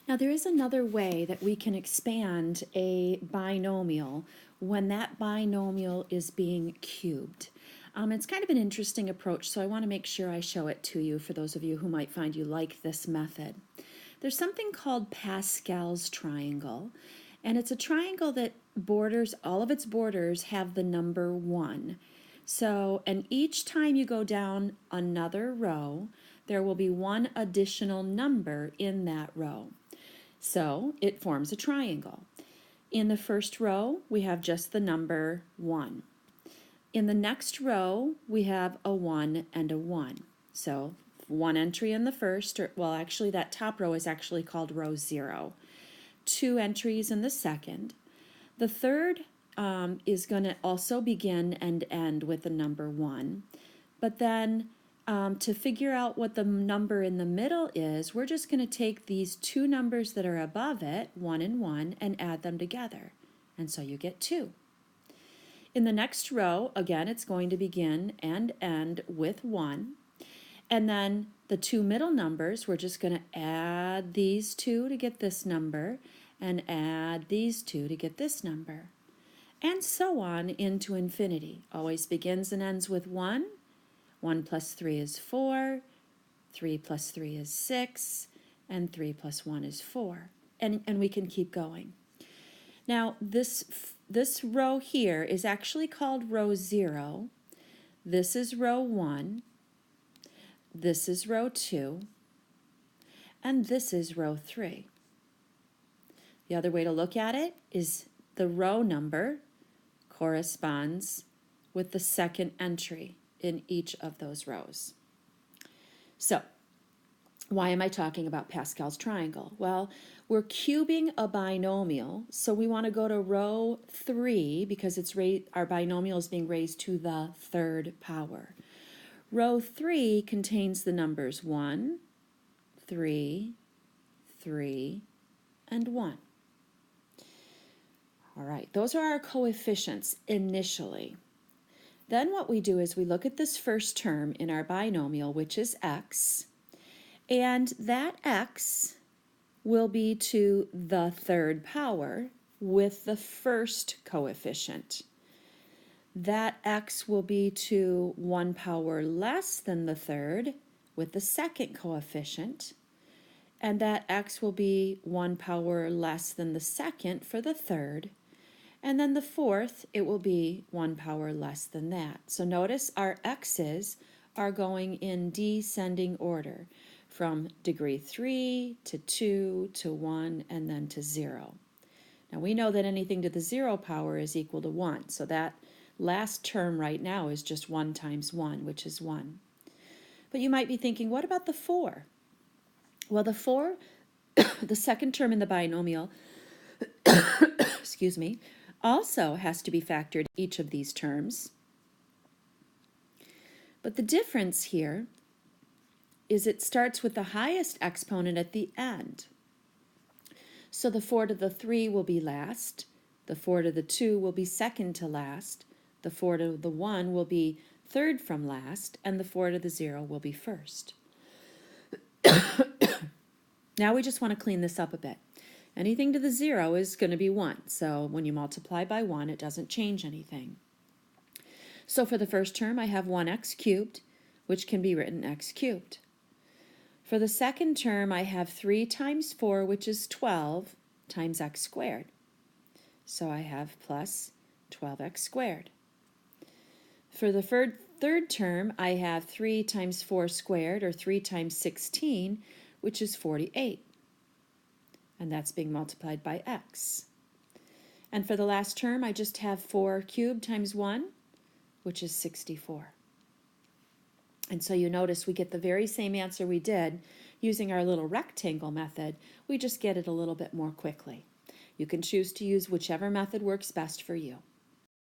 Now there is another way that we can expand a binomial when that binomial is being cubed. It's kind of an interesting approach, so I want to make sure I show it to you for those of you who might find you like this method. There's something called Pascal's triangle, and it's a triangle that borders, all of its borders have the number 1. So, and each time you go down another row, there will be one additional number in that row. So it forms a triangle. In the first row, we have just the number 1. In the next row, we have a 1 and a 1. So one entry in the first, or well, actually that top row is actually called row 0. 2 entries in the second. The third is going to also begin and end with the number 1. But then to figure out what the number in the middle is, we're just going to take these 2 numbers that are above it, 1 and 1, and add them together. And so you get 2. In the next row, again, it's going to begin and end with 1. And then the 2 middle numbers, we're just going to add these 2 to get this number, and add these 2 to get this number. And so on into infinity. Always begins and ends with 1. 1 plus 3 is 4, 3 plus 3 is 6, and 3 plus 1 is 4. And we can keep going. Now, this row here is actually called row 0. This is row 1. This is row 2. And this is row 3. The other way to look at it is the row number corresponds with the second entry in each of those rows. So, why am I talking about Pascal's triangle? Well, we're cubing a binomial, so we want to go to row 3 because our binomial is being raised to the 3rd power. Row 3 contains the numbers 1, 3, 3, and 1. All right, those are our coefficients initially. Then what we do is we look at this first term in our binomial, which is x, and that x will be to the 3rd power with the first coefficient. That x will be to 1 power less than the 3rd with the second coefficient, and that x will be 1 power less than the 2nd for the 3rd. And then the 4th, it will be 1 power less than that. So notice our x's are going in descending order from degree 3 to 2 to 1 and then to 0. Now we know that anything to the 0 power is equal to 1. So that last term right now is just 1 times 1, which is 1. But you might be thinking, what about the 4? Well, the 4, the second term in the binomial, excuse me, also has to be factored each of these terms. But the difference here is it starts with the highest exponent at the end. So the 4 to the 3 will be last, the 4 to the 2 will be second to last, the 4 to the 1 will be third from last, and the 4 to the 0 will be first. Now we just want to clean this up a bit. Anything to the 0 is going to be 1, so when you multiply by 1, it doesn't change anything. So for the first term, I have 1x cubed, which can be written x cubed. For the second term, I have 3 times 4, which is 12, times x squared. So I have plus 12x squared. For the third term, I have 3 times 4 squared, or 3 times 16, which is 48. And that's being multiplied by x. And for the last term, I just have 4 cubed times 1, which is 64. And so you notice we get the very same answer we did using our little rectangle method. We just get it a little bit more quickly. You can choose to use whichever method works best for you.